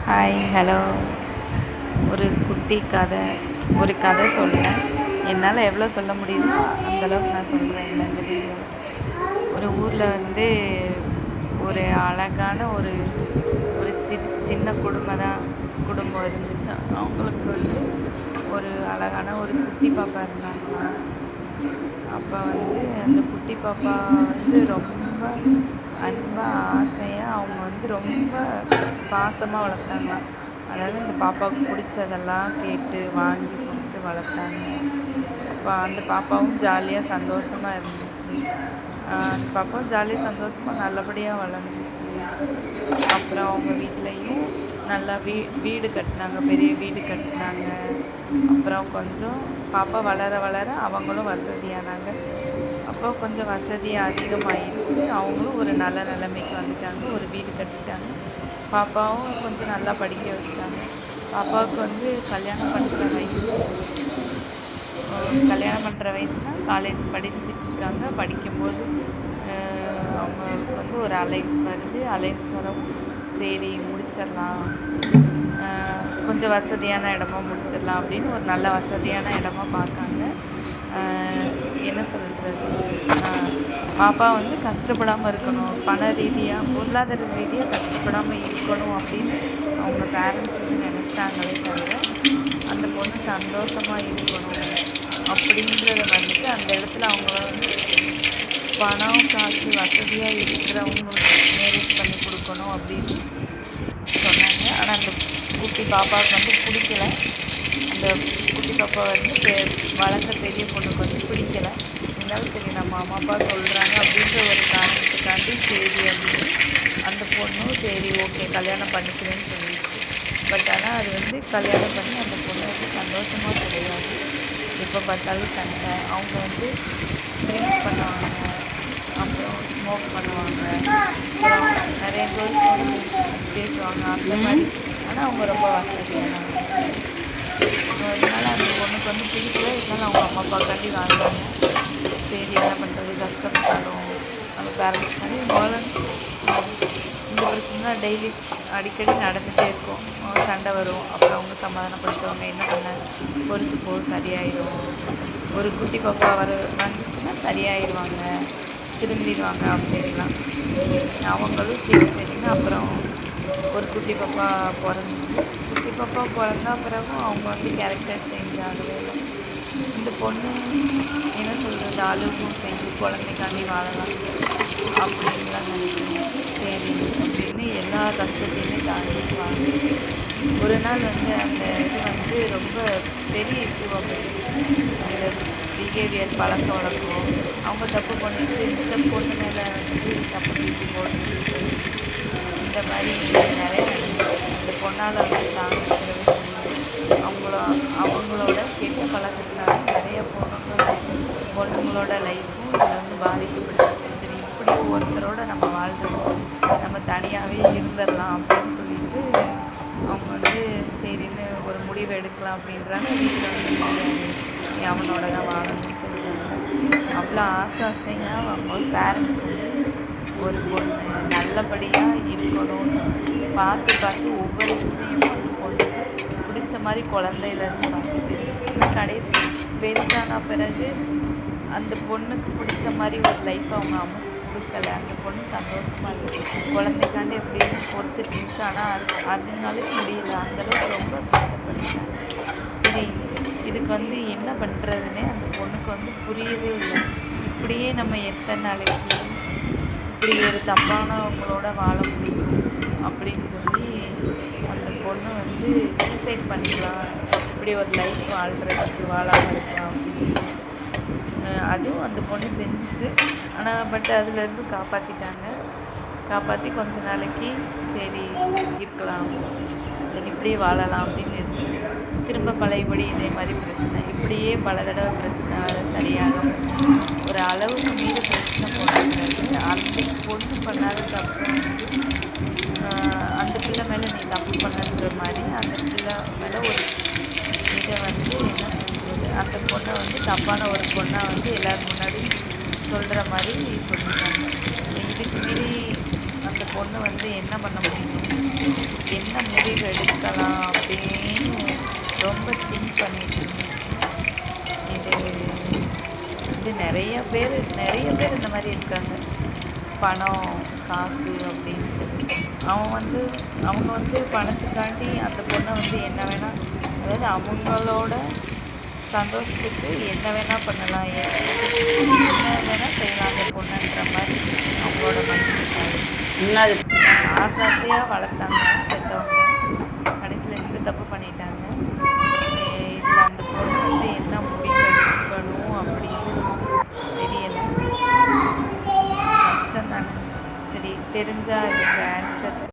Hi hello. ஒரு குட்டி கதை, ஒரு கதை சொல்கிறேன். என்னால் எவ்வளோ சொல்ல முடியுதோ அந்தளவுக்கு நான் சொல்கிறேன். இந்த வீடியோவில் ஒரு ஊரில் ஒரு அழகான ஒரு ஒரு சின்ன குடும்பம் இருந்துச்சு. அவங்களுக்கு ஒரு அழகான ஒரு குட்டி பாப்பா இருந்தாங்க. அப்போ அந்த குட்டி பாப்பா ரொம்ப அன்பாக ஆசையாக அவங்க ரொம்ப பாசமாக வளர்த்தாங்களாம். அதாவது இந்த பாப்பாவுக்கு பிடிச்சதெல்லாம் கேட்டு வாங்கி கொடுத்து வளர்த்தாங்க. அப்போ அந்த பாப்பாவும் ஜாலியாக சந்தோஷமாக இருந்துச்சு. அந்த பாப்பாவும் ஜாலியாக சந்தோஷமாக நல்லபடியாக வளர்ந்துச்சு. அப்புறம் அவங்க வீட்லேயும் நல்லா வீடு கட்டினாங்க, பெரிய வீடு கட்டினாங்க. அப்புறம் கொஞ்சம் பாப்பா வளர வளர அவங்களும் வசதியானாங்க. அப்போ கொஞ்சம் வசதி அதிகமாகிடுச்சு. அவங்களும் ஒரு நல்ல நிலைமைக்கு வந்துட்டாங்க, ஒரு வீடு கட்டிட்டாங்க. பாப்பாவும் கொஞ்சம் நல்லா படிக்க வச்சுட்டாங்க. பாப்பாவுக்கு கல்யாணம் பண்ணுற வயசுனால் காலேஜ் படிச்சுட்ருக்காங்க. படிக்கும்போது அவங்களுக்கு ஒரு அலைன்ஸ் வருது. அலைன்ஸ் வரவும் சரி முடிச்சிடலாம், கொஞ்சம் வசதியான இடமா முடிச்சிடலாம் அப்படின்னு ஒரு நல்ல வசதியான இடமா பார்க்காங்க. என்ன சொல்கிறது, பாப்பா கஷ்டப்படாமல் இருக்கணும், பண ரீதியாக பொருளாதார ரீதியாக கஷ்டப்படாமல் இருக்கணும் அப்படின்னு அவங்க பேரண்ட்ஸ் நினச்சாங்களே தவிர அந்த பொண்ணு சந்தோஷமாக இருக்கணும் அப்படின்றத அந்த இடத்துல அவங்க பணம் காசு வசதியாக இருக்கிறவங்களுக்கு மேரேஜ் பண்ணி கொடுக்கணும் அப்படின்னு சொன்னாங்க. ஆனால் அந்த குட்டி பாப்பாவுக்கு பிடிக்கல. அந்த குட்டி பாப்பா வளர்ந்த பெரிய பொண்ணுக்கு பிடிக்கல. இருந்தாலும் சரி நம்ம அம்மா அப்பா சொல்கிறாங்க அப்படின்ற ஒரு காரணத்துக்காண்டி சரி அப்படின்னு அந்த பொண்ணும் சரி ஓகே கல்யாணம் பண்ணிக்கிறேன்னு சொல்லிடுச்சு. பட் ஆனால் அது கல்யாணம் பண்ணி அந்த பொண்ணு சந்தோஷமாக கிடையாது. எப்போ பார்த்தாலும் சண்டை. அவங்க ட்ரிங்க்ஸ் பண்ணுவாங்க, அப்புறம் ஸ்மோக் பண்ணுவாங்க, அப்புறம் நிறைய கேர்ள்ஸ் பேசுவாங்க அந்த மாதிரி. ஆனால் அவங்க ரொம்ப வசதியானாங்க. அதனால் அந்த பொண்ணுக்கு பிடிக்கல. இருந்தாலும் அவங்க அம்மா அப்பாக்காண்டி வாழ்ந்தாங்க. சரி என்ன பண்ணுறது, கஷ்டப்பட்டாலும் நம்ம பேரண்ட்ஸ் மாதிரி இந்த பிரச்சனை டெய்லி அடிக்கடி நடந்துகிட்டே இருக்கும். சண்டை வரும். அப்புறம் அவங்க சமாதானப்படுத்துவாங்க. என்ன பண்ண பொறுத்து போ சரியாயிடும், ஒரு குட்டி பாப்பா வந்துச்சுன்னா சரியாயிடுவாங்க, திரும்பிடுவாங்க அப்படின்லாம். அவங்களும் சரின்னு அப்புறம் ஒரு குட்டி பாப்பா பிறந்துச்சு. குட்டி பாப்பா பிறந்தா பிறகும் அவங்க கேரக்டர் சேஞ்ச் ஆகவே இல்லை. இந்த பொண்ணு என்ன சொல்கிறது, அழுவும் செஞ்சு குழந்தைக்காண்டி வாழலாம் அப்படின்லாம் நினைக்கிறேன். சரி அப்படின்னு எல்லா கஷ்டத்தையுமே தாண்டி வாழ்ந்துச்சு. ஒரு நாள் அந்த இது ரொம்ப பெரிய இஷ்யூவாக போயிடுச்சு. அந்த பிஹேவியர் பழக்க வழக்கம் அவங்க தப்பு பண்ணிட்டு இந்த பொண்ணு மேலே தப்பு நீக்கி போட்டு இந்த மாதிரி நிறைய அந்த பொண்ணால் தாங்கிக்கிறவே அவங்களோட கெட்ட பழக்கத்தினால நிறைய பொண்ணுங்களோட லைஃப்பும் இதில் பாதிக்கப்பட்டுச்சு. சரி இப்படி ஒருத்தரோட நம்ம வாழ்றோம், நம்ம தனியாகவே இருந்துடலாம் அப்படின்னு சொல்லிட்டு அவங்க சரின்னு ஒரு முடிவு எடுக்கலாம் அப்படின்றாங்க. வீட்டில் அவனோட தான் வாழணும்னு சொல்கிறாங்க. அவ்வளோ ஆசையாக அவங்க பேரண்ட்ஸ் ஒரு பொண்ணு நல்லபடியாக இருக்கணும்னு பார்த்து ஒவ்வொரு விஷயமும் அந்த பொண்ணுக்கு பிடிச்ச மாதிரி குழந்தையிலேருந்து பார்த்துட்டு கடைசி பெருசான பிறகு அந்த பொண்ணுக்கு பிடிச்ச மாதிரி ஒரு லைஃப் அவங்க அமைச்சு கொடுக்கல. அந்த பொண்ணு சந்தோஷமாக இருக்குது, குழந்தைக்காண்டி எப்படின்னு பொறுத்துட்டு இருந்துச்சு. ஆனால் அதனால முடியல, அந்தளவுக்கு ரொம்ப கஷ்டப்பட்டுட்டாங்க. சரி இதுக்கு என்ன பண்ணுறதுன்னே அந்த பொண்ணுக்கு புரியவே இல்லை. இப்படியே நம்ம எத்தனை நாளைக்கு இப்படி ஒரு தப்பானவங்களோட வாழ முடியும் அப்படின்னு சொல்லி அந்த பொண்ணு சூசைட் பண்ணிக்கலாம், இப்படி ஒரு லைஃப் வாழ்கிறதுக்கு வாழாமல் இருக்கலாம் அப்படின்னு அதுவும் அந்த பொண்ணு செஞ்சிச்சு. ஆனால் பட் அதுலேருந்து காப்பாற்றி கொஞ்ச நாளைக்கு சரி இருக்கலாம், சரி இப்படியே வாழலாம் அப்படின்னு இருந்துச்சு. திரும்ப பழையபடி இதே மாதிரி பிரச்சனை, இப்படியே பல தடவை பிரச்சனை சரியாகும். ஒரு அளவுக்கு மீது பிரச்சனை போனது அந்த பொண்ணு பண்ணாத தப்பு அந்த பிள்ளை மேலே நீ தப்பு பண்ணுற மாதிரி அந்த பிள்ளை மேலே ஒரு இதை என்ன சொல்கிறது, அந்த பொண்ணை தப்பான ஒரு பொண்ணை எல்லோரும் முன்னாடி சொல்கிற மாதிரி சொல்லிட்டாங்க. இதுக்கு மீறி அந்த பொண்ணு என்ன பண்ண முடியும்? என்ன முடிவு எடுக்கலாம் அப்படின்னு ரொம்ப திங்க் பண்ணிட்டு இருந்தேன். இது இது நிறைய பேர் இந்த மாதிரி இருக்காங்க. பணம், காசு அப்படின்ட்டு. அவங்க வந்து பணத்துக்காண்டி அந்த பொண்ணை வந்து என்ன வேணால், அதாவது அவங்களோட சந்தோஷத்துக்கு என்ன வேணால் பண்ணலாம், என்ன வேணால் செய்யலாம் அந்த பொண்ணுன்ற மாதிரி அவங்களோட மைண்ட். ஆசாசியாக வளர்த்தாங்க பெற்றவங்க, கடைசியில் இந்த தப்பு பண்ணிட்டாங்க. இதில் அந்த பொண்ணு வந்து என்ன முடிவு எடுக்கணும் அப்படின்னு தெரியலை. கஷ்டம் தானே. சரி, தெரிஞ்சால் இதுக்கு